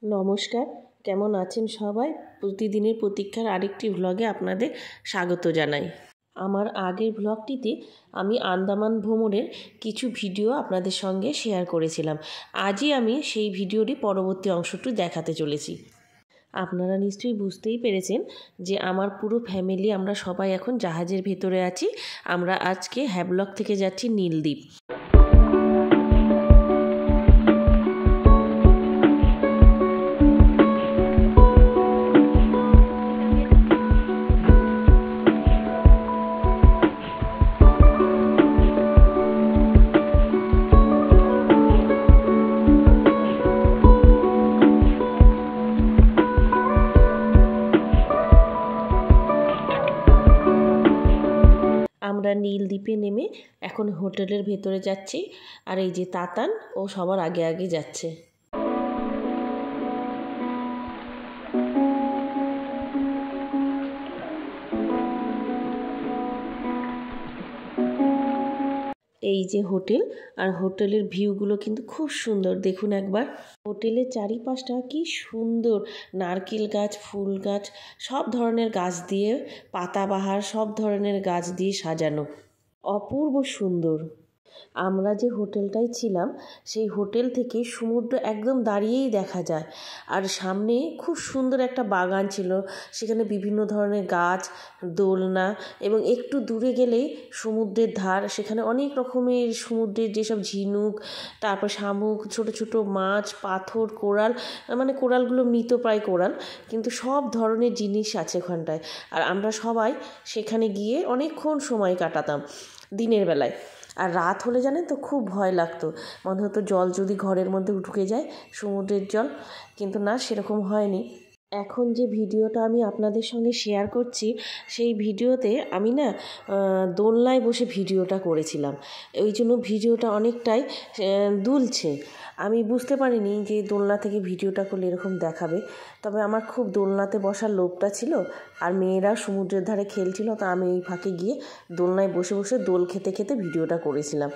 নমস্কার, কেমন আছেন সবাই? প্রতিদিনের প্রতীক্ষার আরেকটি ভ্লগে আপনাদের স্বাগত জানাই। আমার আগের ভ্লগটিতে আমি আন্দামান ভ্রমণের কিছু ভিডিও আপনাদের সঙ্গে শেয়ার করেছিলাম। আজই আমি সেই ভিডিওটি পরবর্তী অংশটি দেখাতে চলেছি। আপনারা নিশ্চয়ই বুঝতেই পেরেছেন যে আমার পুরো ফ্যামিলি আমরা সবাই এখন জাহাজের ভেতরে আছি। আমরা আজকে হ্যাভলক থেকে যাচ্ছি নীলদ্বীপ। আমরা নীলদ্বীপে নেমে এখন হোটেলের ভেতরে যাচ্ছি। আর এই যে তাতান, ও সবার আগে আগে যাচ্ছে। এই যে হোটেল, আর হোটেলের ভিউগুলো কিন্তু খুব সুন্দর। দেখুন একবার হোটেলের চারিপাশটা কি সুন্দর, নারকেল গাছ, ফুল গাছ, সব ধরনের গাছ দিয়ে, পাতাবাহার সব ধরনের গাছ দিয়ে সাজানো, অপূর্ব সুন্দর। আমরা যে হোটেলটায় ছিলাম সেই হোটেল থেকে সমুদ্র একদম দাঁড়িয়েই দেখা যায়। আর সামনে খুব সুন্দর একটা বাগান ছিল, সেখানে বিভিন্ন ধরনের গাছ, দোলনা, এবং একটু দূরে গেলেই সমুদ্রের ধার। সেখানে অনেক রকমের সমুদ্রের যেসব ঝিনুক, তারপর শামুক, ছোট ছোট মাছ, পাথর, কোরাল, মানে কোরালগুলো মৃতপ্রায় কোরাল, কিন্তু সব ধরনের জিনিস আছে ওখানটায়। আর আমরা সবাই সেখানে গিয়ে অনেকক্ষণ সময় কাটাতাম দিনের বেলায়। আর রাত হলে জানেন তো খুব ভয় লাগতো, মনে হতো জল যদি ঘরের মধ্যে ঢুকে যায়, সমুদ্রের জল। কিন্তু না, সেরকম হয়নি। এখন যে ভিডিওটা আমি আপনাদের সঙ্গে শেয়ার করছি, সেই ভিডিওতে আমি না দোলনায় বসে ভিডিওটা করেছিলাম। ওই জন্য ভিডিওটা অনেকটাই দুলছে। আমি বুঝতে পারিনি যে দোলনা থেকে ভিডিওটা করলে এরকম দেখাবে। তবে আমার খুব দোলনাতে বসার লোভটা ছিল, আর মেয়েরা সমুদ্রের ধারে খেলছিল, তা আমি এই ফাঁকে গিয়ে দোলনায় বসে বসে দোল খেতে খেতে ভিডিওটা করেছিলাম।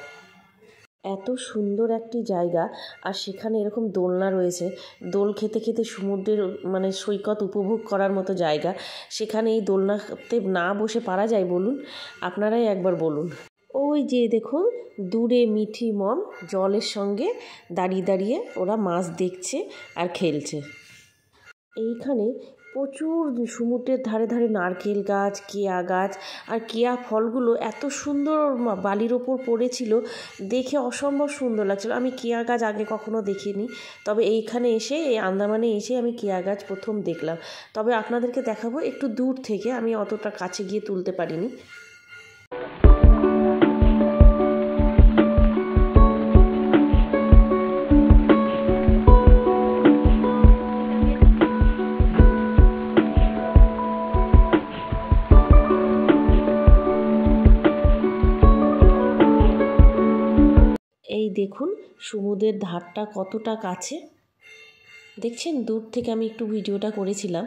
এত সুন্দর একটি জায়গা, আর সেখানে এরকম দোলনা রয়েছে, দোল খেতে খেতে সমুদ্রের মানে সৈকত উপভোগ করার মতো জায়গা। সেখানে এই দোলনাতে না বসে পারা যায় বলুন? আপনারাই একবার বলুন। ওই যে দেখুন দূরে মিঠি মম জলের সঙ্গে দাঁড়িয়ে দাঁড়িয়ে ওরা মাছ দেখছে আর খেলছে। এইখানে প্রচুর সমুদ্রের ধারে ধারে নারকেল গাছ, কেয়া গাছ, আর কেয়া ফলগুলো এত সুন্দর বালির ওপর পড়েছিল, দেখে অসম্ভব সুন্দর লাগছিল। আমি কেয়া গাছ আগে কখনো দেখিনি, তবে এইখানে এসে, এই আন্দামানে এসে আমি কেয়া গাছ প্রথম দেখলাম। তবে আপনাদেরকে দেখাবো একটু দূর থেকে, আমি অতটা কাছে গিয়ে তুলতে পারিনি। এই দেখুন সমুদ্রের ধারটা কতটা কাছে, দেখছেন? দূর থেকে আমি একটু ভিডিওটা করেছিলাম।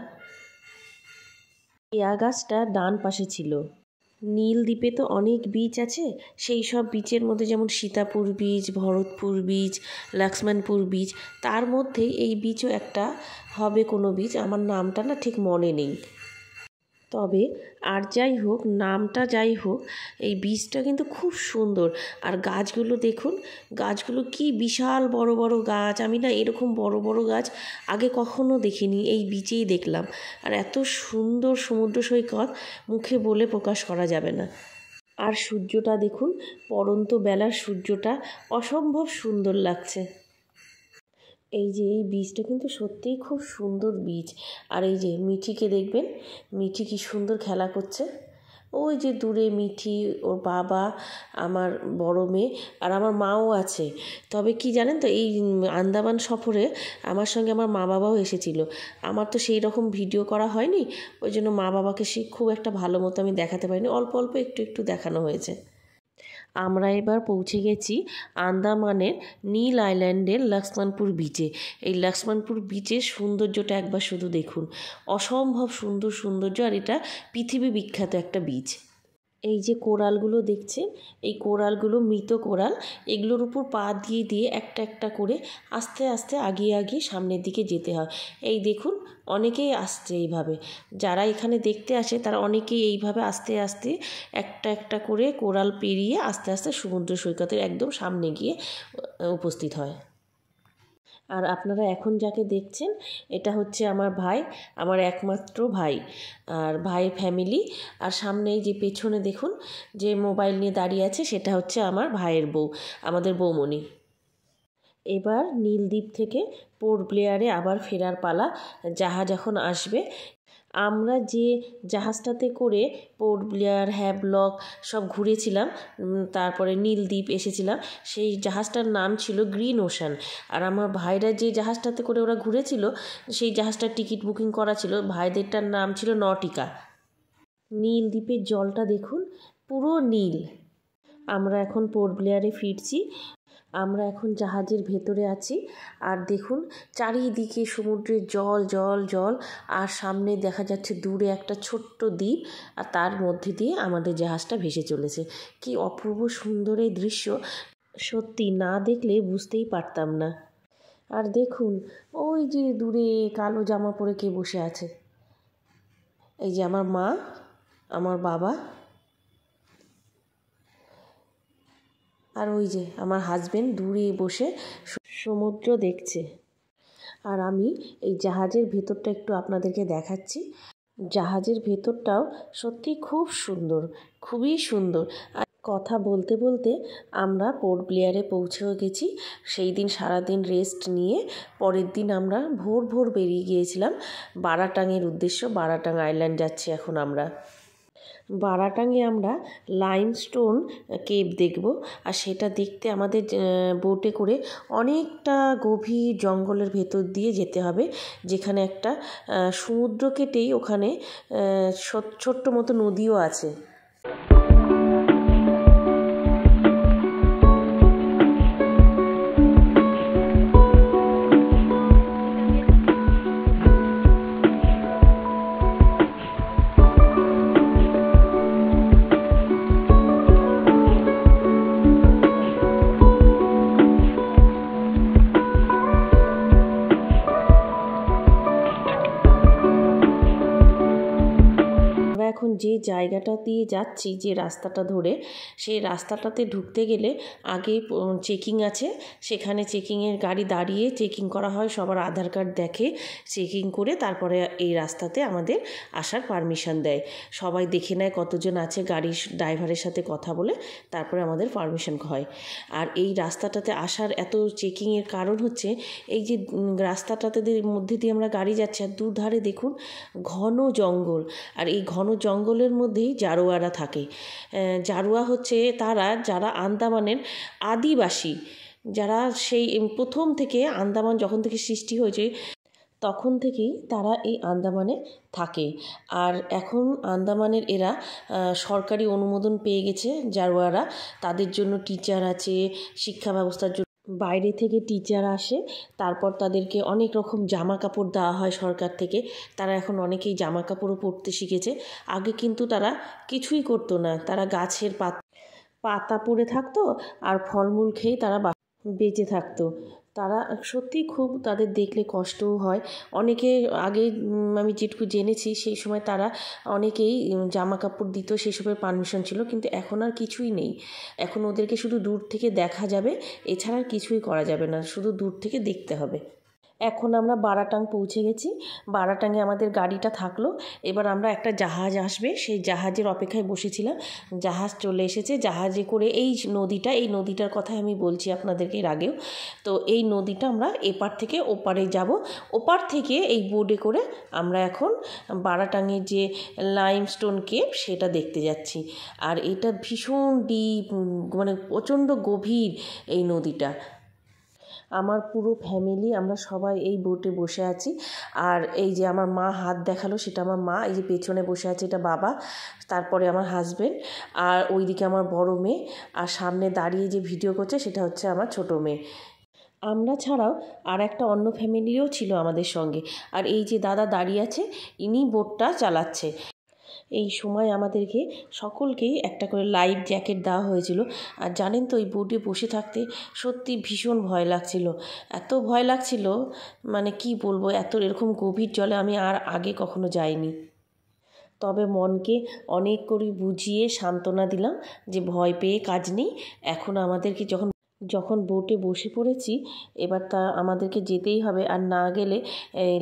কেয়া গাছটা ডান পাশে ছিল। নীলদ্বীপে তো অনেক বিচ আছে, সেই সব বিচের মধ্যে যেমন Sitapur beach, Bharatpur beach, Lakshmanpur beach, তার মধ্যেই এই বিচও একটা হবে কোনো বিচ, আমার নামটা না ঠিক মনে নেই। তবে আর যাই হোক, নামটা যাই হোক, এই বীজটা কিন্তু খুব সুন্দর। আর গাছগুলো দেখুন, গাছগুলো কি বিশাল বড় বড় গাছ। আমি না এরকম বড় বড় গাছ আগে কখনো দেখিনি, এই বীচেই দেখলাম। আর এত সুন্দর সমুদ্র সৈকত, মুখে বলে প্রকাশ করা যাবে না। আর সূর্যটা দেখুন, পড়ন্ত বেলার সূর্যটা অসম্ভব সুন্দর লাগছে। এই যে এই বীজটা কিন্তু সত্যিই খুব সুন্দর বীজ। আর এই যে মিঠিকে দেখবেন, মিঠি কি সুন্দর খেলা করছে। ওই যে দূরে মিঠি, ওর বাবা, আমার বড় মেয়ে, আর আমার মাও আছে। তবে কি জানেন তো, এই আন্দামান সফরে আমার সঙ্গে আমার মা বাবাও এসেছিল। আমার তো সেই রকম ভিডিও করা হয়নি, ওই জন্য মা বাবাকে খুব একটা ভালো মতো আমি দেখাতে পারিনি, অল্প অল্প একটু একটু দেখানো হয়েছে। আমরা এবার পৌঁছে গেছি আন্দামানের নীল আইল্যান্ডের লক্ষ্মণপুর বিচে। এই লক্ষ্মণপুর বিচের সৌন্দর্যটা একবার শুধু দেখুন, অসম্ভব সুন্দর সৌন্দর্য। আর এটা পৃথিবী বিখ্যাত একটা বিচ। এই যে কোরালগুলো দেখছেন, এই কোরালগুলো মৃত কোরাল, এগুলোর উপর পা দিয়ে দিয়ে একটা একটা করে আস্তে আস্তে আগিয়ে আগিয়ে সামনের দিকে যেতে হয়। এই দেখুন অনেকেই আসছে এইভাবে, যারা এখানে দেখতে আসে তারা অনেকেই এইভাবে আস্তে আস্তে একটা একটা করে কোরাল পেরিয়ে আস্তে আস্তে সমুদ্র সৈকতের একদম সামনে গিয়ে উপস্থিত হয়। আর আপনারা এখন যাকে দেখছেন এটা হচ্ছে আমার ভাই, আমার একমাত্র ভাই আর ভাইয়ের ফ্যামিলি। আর সামনেই যে পেছনে দেখুন যে মোবাইল নিয়ে দাঁড়িয়ে আছে সেটা হচ্ছে আমার ভাইয়ের বউ, আমাদের বৌমণি। এবার নীলদ্বীপ থেকে পোর্ট ব্লেয়ারে আবার ফেরার পালা, জাহাজ এখন আসবে। আমরা যে জাহাজটাতে করে পোর্ট ব্লেয়ার, হ্যাভলক সব ঘুরেছিলাম, তারপরে নীলদ্বীপ এসেছিলাম, সেই জাহাজটার নাম ছিল গ্রিন ওশান। আর আমার ভাইরা যে জাহাজটাতে করে ওরা ঘুরেছিল সেই জাহাজটার টিকিট বুকিং করা ছিল, ভাইদেরটার নাম ছিল নটিকা। নীলদ্বীপের জলটা দেখুন পুরো নীল। আমরা এখন পোর্ট ব্লেয়ারে ফিরছি। আমরা এখন জাহাজের ভেতরে আছি আর দেখুন চারিদিকে সমুদ্রের জল জল জল, আর সামনে দেখা যাচ্ছে দূরে একটা ছোট্ট দ্বীপ, আর তার মধ্যে দিয়ে আমাদের জাহাজটা ভেসে চলেছে। কি অপূর্ব সুন্দর এই দৃশ্য, সত্যি না দেখলে বুঝতেই পারতাম না। আর দেখুন ওই যে দূরে কালো জামা পরে কে বসে আছে, এই যে আমার মা, আমার বাবা, আর ওই যে আমার হাজবেন্ড দূরে বসে সমুদ্র দেখছে। আর আমি এই জাহাজের ভেতরটা একটু আপনাদেরকে দেখাচ্ছি। জাহাজের ভেতরটাও সত্যি খুব সুন্দর, খুবই সুন্দর। আর কথা বলতে বলতে আমরা পোর্ট ব্লেয়ারে পৌঁছেও গেছি। সেই দিন সারাদিন রেস্ট নিয়ে পরের দিন আমরা ভোর ভোর বেরিয়ে গিয়েছিলাম বারাটাঙের উদ্দেশ্য। বারাটাং আইল্যান্ড যাচ্ছি এখন আমরা। বারাটাঙে আমরা লাইমস্টোন কেভ দেখব, আর সেটা দেখতে আমাদের বোটে করে অনেকটা গভীর জঙ্গলের ভেতর দিয়ে যেতে হবে, যেখানে একটা সমুদ্র কেটেই ওখানে ছোট্ট মতো নদীও আছে। এখন যে জায়গাটা দিয়ে যাচ্ছি, যে রাস্তাটা ধরে, সেই রাস্তাটাতে ঢুকতে গেলে আগে চেকিং আছে, সেখানে চেকিংয়ের গাড়ি দাঁড়িয়ে চেকিং করা হয়, সবার আধার কার্ড দেখে, চেকিং করে তারপরে এই রাস্তাতে আমাদের আসার পারমিশন দেয়। সবাই দেখে নেয় কতজন আছে, গাড়ির ড্রাইভারের সাথে কথা বলে তারপরে আমাদের পারমিশন হয়। আর এই রাস্তাটাতে আসার এত চেকিংয়ের কারণ হচ্ছে এই যে রাস্তাটাতে মধ্যে দিয়ে আমরা গাড়ি যাচ্ছি আর দুধারে দেখুন ঘন জঙ্গল, আর এই ঘন জঙ্গলের মধ্যেই জারোয়ারা থাকে। জারোয়া হচ্ছে তারা যারা আন্দামানের আদিবাসী, যারা সেই প্রথম থেকে আন্দামান যখন থেকে সৃষ্টি হয়েছে তখন থেকেই তারা এই আন্দামানে থাকে। আর এখন আন্দামানের এরা সরকারি অনুমোদন পেয়ে গেছে জারোয়ারা, তাদের জন্য টিচার আছে, শিক্ষা ব্যবস্থার জন্য বাইরে থেকে টিচার আসে, তারপর তাদেরকে অনেক রকম জামা কাপড় দেওয়া হয় সরকার থেকে। তারা এখন অনেকেই জামা কাপড়ও পরতে শিখেছে। আগে কিন্তু তারা কিছুই করতো না, তারা গাছের পাতা পরে থাকতো আর ফলমূল খেয়েই তারা বেঁচে থাকতো। তারা সত্যি খুব, তাদের দেখলে কষ্টও হয়। অনেকে আগে আমি যেটুকু জেনেছি সেই সময় তারা অনেকেই জামা কাপড় দিত, সেসবের পারমিশন ছিল, কিন্তু এখন আর কিছুই নেই। এখন ওদেরকে শুধু দূর থেকে দেখা যাবে, এছাড়া আর কিছুই করা যাবে না, শুধু দূর থেকে দেখতে হবে। এখন আমরা বারাটাং পৌঁছে গেছি। বারাটাঙে আমাদের গাড়িটা থাকলো। এবার আমরা একটা জাহাজ আসবে সেই জাহাজের অপেক্ষায় বসেছিলাম। জাহাজ চলে এসেছে, জাহাজে করে এই নদীটার কথাই আমি বলছি আপনাদেরকে এর আগেও। তো এই নদীটা আমরা এপার থেকে ওপারে যাব, ওপার থেকে এই বোটে করে আমরা এখন বারাটাঙের যে লাইমস্টোন কেভ সেটা দেখতে যাচ্ছি। আর এটা ভীষণ ডিপ, মানে প্রচণ্ড গভীর এই নদীটা। আমার পুরো ফ্যামিলি আমরা সবাই এই বোটে বসে আছি। আর এই যে আমার মা হাত দেখালো সেটা আমার মা, এই যে পেছনে বসে আছে এটা বাবা, তারপরে আমার হাজবেন্ড, আর ওইদিকে আমার বড় মেয়ে, আর সামনে দাঁড়িয়ে যে ভিডিও করছে সেটা হচ্ছে আমার ছোট মেয়ে। আমরা ছাড়াও আর একটা অন্য ফ্যামিলিও ছিল আমাদের সঙ্গে। আর এই যে দাদা দাঁড়িয়ে আছে ইনি বোটটা চালাচ্ছে। এই সময় আমাদেরকে সকলকেই একটা করে লাইফ জ্যাকেট দেওয়া হয়েছিল। আর জানেন তো, এই বোটে বসে থাকতে সত্যি ভীষণ ভয় লাগছিল। এত ভয় লাগছিল মানে কি বলবো, এরকম গভীর জলে আমি আর আগে কখনো যাইনি। তবে মনকে অনেক করে বুঝিয়ে সান্ত্বনা দিলাম যে ভয় পেয়ে কাজ নেই। এখন আমাদেরকে যখন বোটে বসে পড়েছি, এবার তা আমাদেরকে যেতেই হবে। আর না গেলে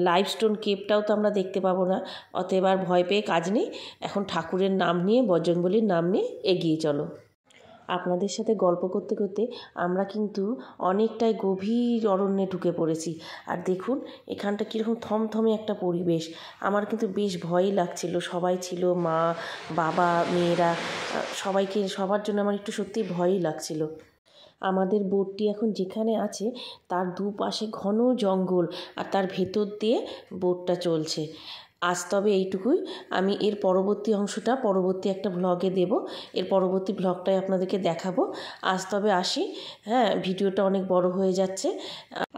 লাইভস্টোন কেভটাও তো আমরা দেখতে পাবো না। অতএব আর ভয় পেয়ে কাজ নেই। এখন ঠাকুরের নাম নিয়ে, বজরংবলীর নাম নিয়ে এগিয়ে চলো। আপনাদের সাথে গল্প করতে করতে আমরা কিন্তু অনেকটাই গভীর অরণ্যে ঢুকে পড়েছি। আর দেখুন এখানটা কীরকম থমথমে একটা পরিবেশ। আমার কিন্তু বেশ ভয়ই লাগছিল। সবাই ছিল, মা, বাবা, মেয়েরা, সবার জন্য আমার একটু সত্যিই ভয়ই লাগছিল। আমাদের বোটটি এখন যেখানে আছে তার দুপাশে ঘন জঙ্গল, আর তার ভেতর দিয়ে বোটটা চলছে। আজ তবে এইটুকুই। আমি এর পরবর্তী অংশটা পরবর্তী একটা ভ্লগে দেব। এর পরবর্তী ভ্লগটাই আপনাদেরকে দেখাবো। আজ তবে আসি। হ্যাঁ, ভিডিওটা অনেক বড় হয়ে যাচ্ছে।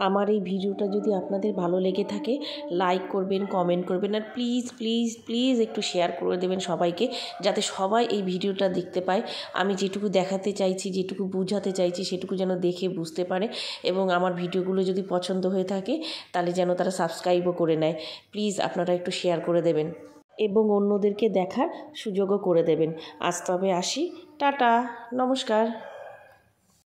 আমার এই ভিডিওটা যদি আপনাদের ভালো লেগে থাকে, লাইক করবেন, কমেন্ট করবেন, আর প্লিজ প্লিজ প্লিজ একটু শেয়ার করে দেবেন সবাইকে, যাতে সবাই এই ভিডিওটা দেখতে পায়। আমি যেটুকু দেখাতে চাইছি, যেটুকু বোঝাতে চাইছি, সেটুকু যেন দেখে বুঝতে পারে। এবং আমার ভিডিওগুলো যদি পছন্দ হয়ে থাকে তাহলে যেন তারা সাবস্ক্রাইবও করে নেয়। প্লিজ আপনারা একটু শেয়ার করে দেবেন এবং অন্যদেরকে দেখার সুযোগও করে দেবেন। আজ তবে আসি। টাটা, নমস্কার।